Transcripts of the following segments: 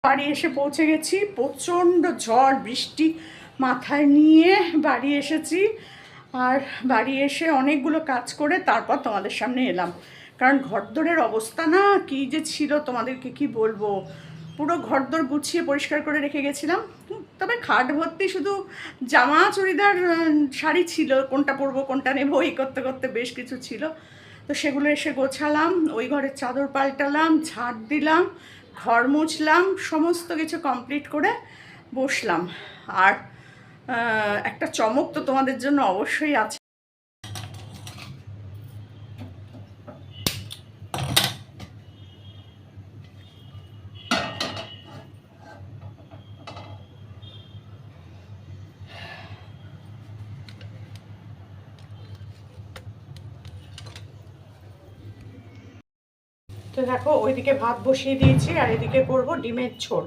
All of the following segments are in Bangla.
বাড়ি এসে পৌঁছে গেছি। প্রচণ্ড ঝড় বৃষ্টি মাথায় নিয়ে বাড়ি এসেছি। আর বাড়ি এসে অনেকগুলো কাজ করে তারপর তোমাদের সামনে এলাম, কারণ ঘরদোরের অবস্থা না কি যে ছিল তোমাদেরকে কি বলবো। পুরো ঘরদোর গুছিয়ে পরিষ্কার করে রেখে গেছিলাম, তবে খাট ভর্তি শুধু জামা চুড়িদার শাড়ি ছিল, কোনটা পরবো কোনটা নেবো এই করতে করতে বেশ কিছু ছিল। তো সেগুলো এসে গোছালাম, ওই ঘরের চাদর পাল্টালাম, ঝাড় দিলাম, ঘর মুছলাম, সমস্ত কিছু কমপ্লিট করে বসলাম। আর একটা চমক তো তোমাদের জন্য অবশ্যই আছে। তো দেখো ওইদিকে ভাত বসিয়ে দিয়েছি আর এদিকে করব ডিমের ঝোল।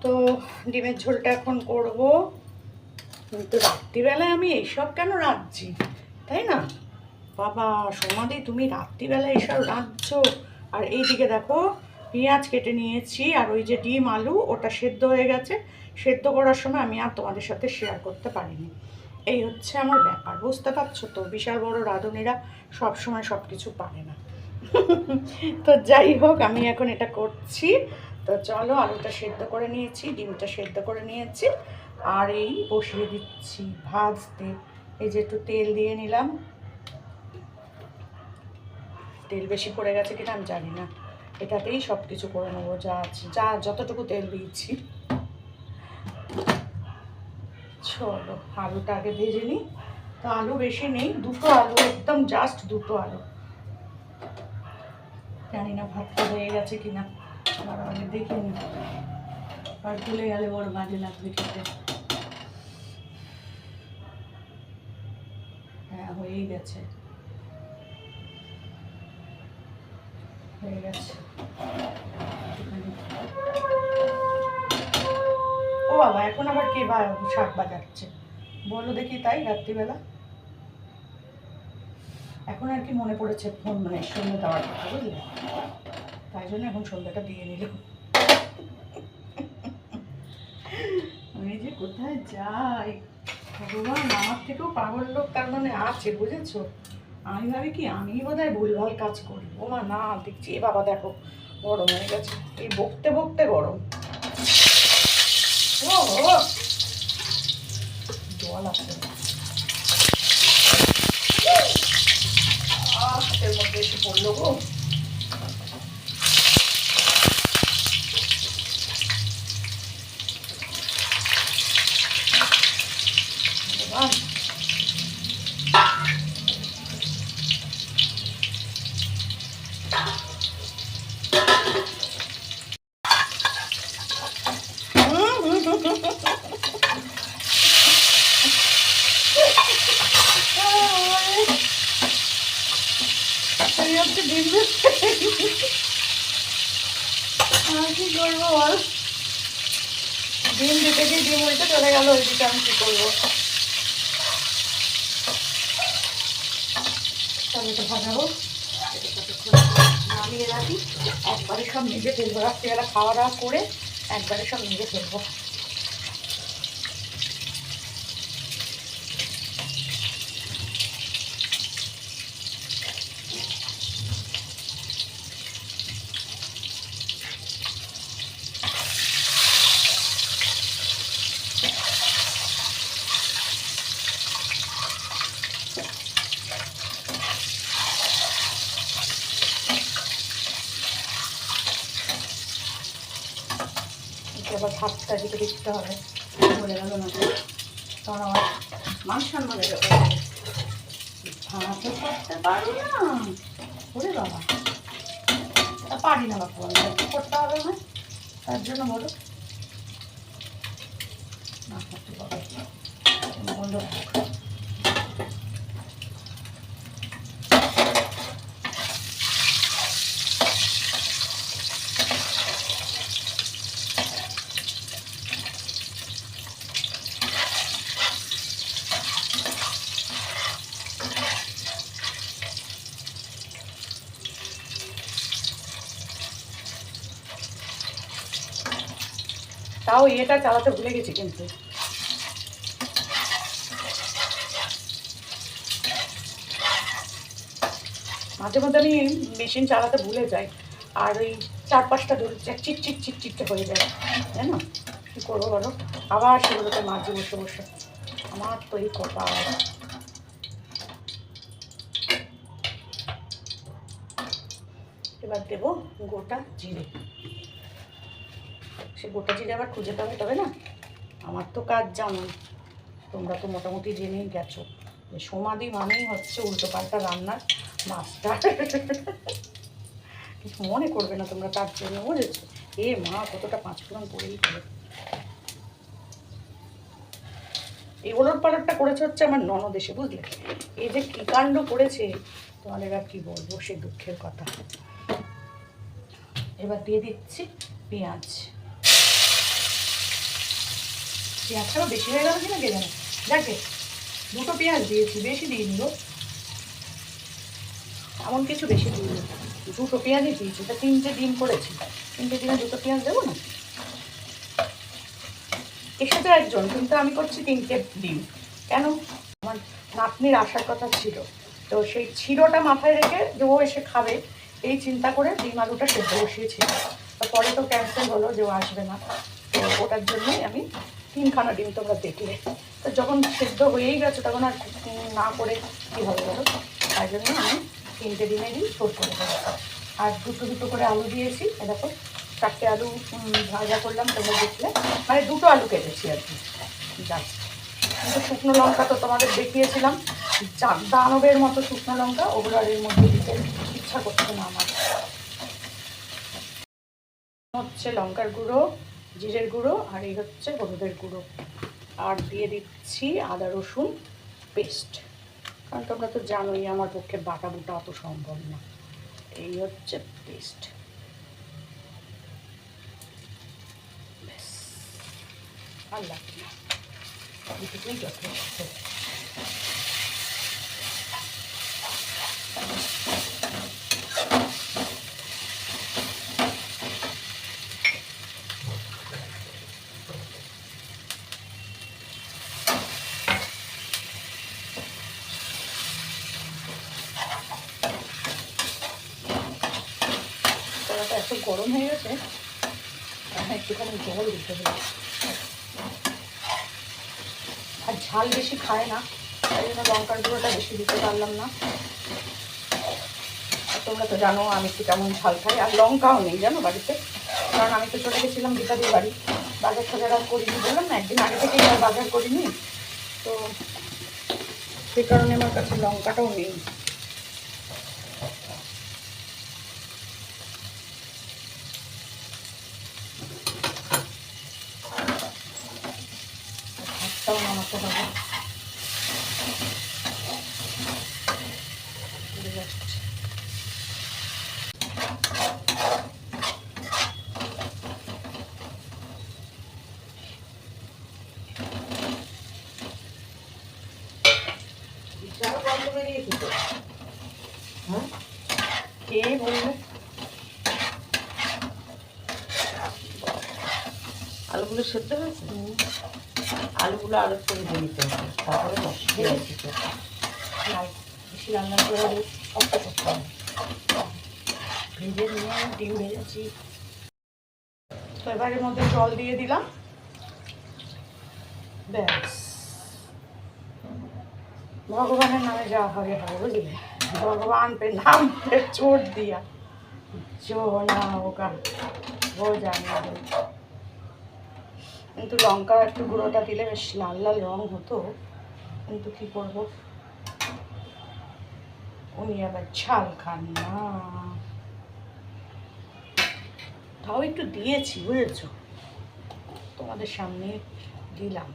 তো ডিমের ঝোলটা এখন করব, কিন্তু রাত্রিবেলায় আমি এইসব কেন রাঁধছি, তাই না? বাবা সমাধি, তুমি রাত্রিবেলায় এইসব রাঁধছো। আর এইদিকে দেখো পেঁয়াজ কেটে নিয়েছি, আর ওই যে ডিম আলু ওটা সেদ্ধ হয়ে গেছে। সেদ্ধ করার সময় আমি আর তোমাদের সাথে শেয়ার করতে পারিনি। এই হচ্ছে আমার ব্যাপার, বুঝতে পারছো তো? বিশাল বড় রাঁধুনিরা সব সময় সব কিছু পারে না। তো যাই হোক, আমি এখন এটা করছি। তো চলো, আলুটা সেদ্ধ করে নিয়েছি, ডিমটা সেদ্ধ করে নিয়েছি, আর এই বসিয়ে দিচ্ছি ভাজতে। এই যে একটু তেল দিয়ে নিলাম, তেল বেশি পড়ে গেছে কিনা আমি জানি না, এটাতেই সব কিছু করে নেবো যা আছে, যতটুকু তেল দিয়েছি। চলো আলুটা আগে ভেজে নিই। তো আলু বেশি নেই, দুটো আলু, একদম জাস্ট দুটো আলু। জানি না ভাতটা হয়ে গেছে কিনা, আবার আগে দেখে নি, আর ভুলে গেলে বড় বাজে লাগবে খেতে। হ্যাঁ হয়েই গেছে, হয়ে গেছে। ও বাবা, এখন আবার কে শাক বাজাচ্ছে বলো দেখি তাই রাত্রিবেলা? এখন আর কি মনে পড়েছে ফোন, মানে সন্ধ্যে দেওয়ার কথা, বুঝলে? তাই জন্য এখন সন্ধ্যাটা দিয়ে নিল। আমি যে কোথায় যাই ভগবান, আমার থেকেও পাগল লোক তার মানে আছে, বুঝেছো? আমি ভাবি কি আমি বোধহয় ভুলভাল কাজ করি। ও মা না, দেখছি এ বাবা দেখো গরম হয়ে গেছে, এই বকতে বকতে গরম। ও জল আসছে হাতের মধ্যে এসে পড়লো গো। কি করবো বল, ডিম দিতে গিয়ে ডিম উল্টে চলে গেল ওইদিকে, আমি কি করবো? টমেটো ভাজা হোক, নামিয়ে রাখি, একবারে সব নিজে ফেলবো। রাত্রিবেলা খাওয়া দাওয়া করে একবারে সব নিজে ফেলবো। আবার ভাতটা দিকে দেখতে হবে, বলে গেল না তখন আমার মান সম্মানের ব্যাপার। ভাতও করতে পারি না ওরে বাবা, তা পারি না বাপু, একটু করতে হবে না, তার জন্য বলো না করতে পারো বন্ধ। তাও এটা চালাতে ভুলে গেছি কিন্তু। মাঝে মধ্যে আমি মেশিন চালাতে ভুলে যাই, আর ওই 4-5টা ধরে চিটচিটে হয়ে যায়, তাই না? কী করবো বলো, আবার সেগুলোকে মাঝে বসে বসে, আমার তো এই কপাল। এবার দেবো গোটা জিরে। সে গোটা জিরে আবার খুঁজে পাবে তবে না। আমার তো কাজ জানো, তোমরা তো মোটামুটি জেনেই গেছো যে সমাধি মানেই হচ্ছে উল্টোপাল্টা রান্নার মাস্টার। কিছু মনে করবে না তোমরা তার জন্য, বুঝেছো? এ মা কতটা 5 ফোড়ন করেই করে। এই ওলট পালটটা করেছে হচ্ছে আমার ননদ এসে, বুঝলে? এই যে কী কাণ্ড করেছে তোমাদের আর কি বলবো, সে দুঃখের কথা। এবার দিয়ে দিচ্ছি পেঁয়াজ। পেঁয়াজটাও বেশি হয়ে গেল কিনা কে জানে। দেখে 2টো পেঁয়াজ দিয়েছি, বেশি দিইনি গো, এমন কিছু বেশি দিইনি, 2টো পেঁয়াজই দিয়েছি। তা 3টে ডিম করেছি, 3টে ডিমে 2টো পেঁয়াজ দেবো না? এসেছে একজন, কিন্তু আমি করছি 3টে ডিম। কেন? আমার নাতনির আসার কথা ছিল, তো সেই ছিরোটা মাথায় রেখে যে ও এসে খাবে এই চিন্তা করে ডিম আলুটা সেদ্ধ বসিয়েছিল। পরে তো ক্যান্সেল হলো যে ও আসবে না, তো ওটার জন্যই আমি 3খানা ডিম তোমরা দেখলে। তো যখন সেদ্ধ হয়েই গেছে তখন আর না করে কী হবে বলো, তাই জন্য আমি 3টে ডিমেরই ছোট করে দেবো। আর 2টো করে আলু দিয়েছি, দেখো 4টে আলু ভাজা করলাম তোমরা দেখলে, মানে 2টো আলু কেটেছি আর কি, জাস্ট। কিন্তু শুকনো লঙ্কা তো তোমাদের দেখিয়েছিলাম, দানবের মতো শুকনো লঙ্কা, ওগুলো আর এর মধ্যে দিতে ইচ্ছা করছে না আমার। হচ্ছে লঙ্কার গুঁড়ো, জিরের গুঁড়ো, আর এই হচ্ছে হলুদের গুঁড়ো। আর দিয়ে দিচ্ছি আদা রসুন পেস্ট, কারণ তোমরা তো জানোই আমার পক্ষে বাটা বুটা অত সম্ভব না। এই হচ্ছে পেস্ট, ব্যাস আর লাগবে না, এটুকুই যথেষ্ট। কড়াটা এত গরম হয়ে গেছে, একটুখানি জল দিতে হবে। আর ঝাল বেশি খায় না, তাই জন্য লঙ্কার গুঁড়োটা বেশি দিতে পারলাম না। আর তোমরা তো জানো আমি একটু কেমন ঝাল খাই, আর লঙ্কাও নেই জানো বাড়িতে, কারণ আমি তো চলে গেছিলাম গীতাদির বাড়ি, বাজার টাজার আর করিনি, বললাম না একদিন আগে থেকেই আর বাজার করিনি, তো সে কারণে আমার কাছে লঙ্কাটাও নেই। ভাতটাও নামাতে হবে। কে বললে? আলুগুলো সেদ্ধ হয়েছে, আলুগুলো আলু করে দিয়ে দিতে হবে, তারপরে মশলা দিতে হবে। বেশি রান্না করে শক্ত করতে হবে। ভেজে নিয়ে ডিম ভেজেছি, তো এবারের মধ্যে জল দিয়ে দিলাম, ব্যাস। ভগবানের নামে যা হবে হবে, বুঝলে? ভগবান पे नाम पे छोड़ दिया, जो ना होगा वो जाने दो। কিন্তু লঙ্কা একটু গুঁড়োটা দিলে বেশ লাল লাল রং হতো, কিন্তু কী করবো, উনি আবার ঝাল খান না। তাও একটু দিয়েছি, বুঝেছো? তোমাদের সামনে দিলাম,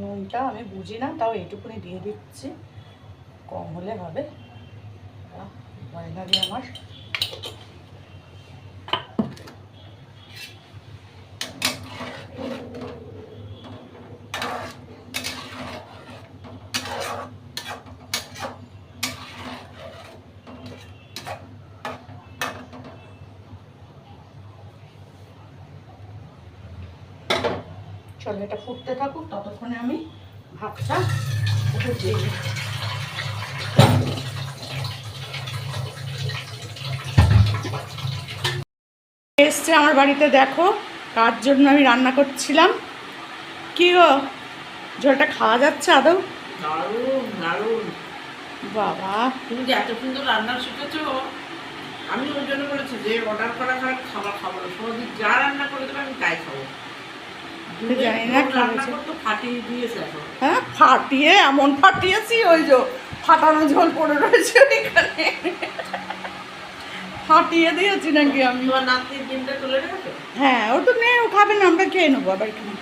নুনটা আমি বুঝি না, তাও এইটুকুনি দিয়ে দিচ্ছি, কম হলে হবে, ভয় লাগে আমার। চলো এটা ফুটতে থাকুক, ততক্ষণে আমি ভাতটা ফুটিয়ে দিই। এসছে আমার বাড়িতে, দেখো কার জন্য আমি রান্না করছিলাম। কি গো, ঝোলটা খাওয়া যাচ্ছে আদৌ? দারুণ দারুণ। বাবা, তুমি যে এত সুন্দর রান্না শিখেছো, আমি ওই জন্য বলেছি যে অর্ডার করা খাবার খাবো না, সৌদি যা রান্না করে দেবে আমি তাই খাবো। জানি না কি রান্না হয়েছে। করতে ফাটিয়ে দিয়েছে এখন। হ্যাঁ ফাটিয়ে এমন ফাটিয়েছি, ওই যে ফাটানো ঝোল পড়ে রয়েছে এখানে, ফাটিয়ে দিয়েছি নাকি আমি? তোমার নাতির ডিমটা তুলে রেখেছো? হ্যাঁ ও তো নেই, ও খাবে না, আমরা খেয়ে নেবো আবার এখানে।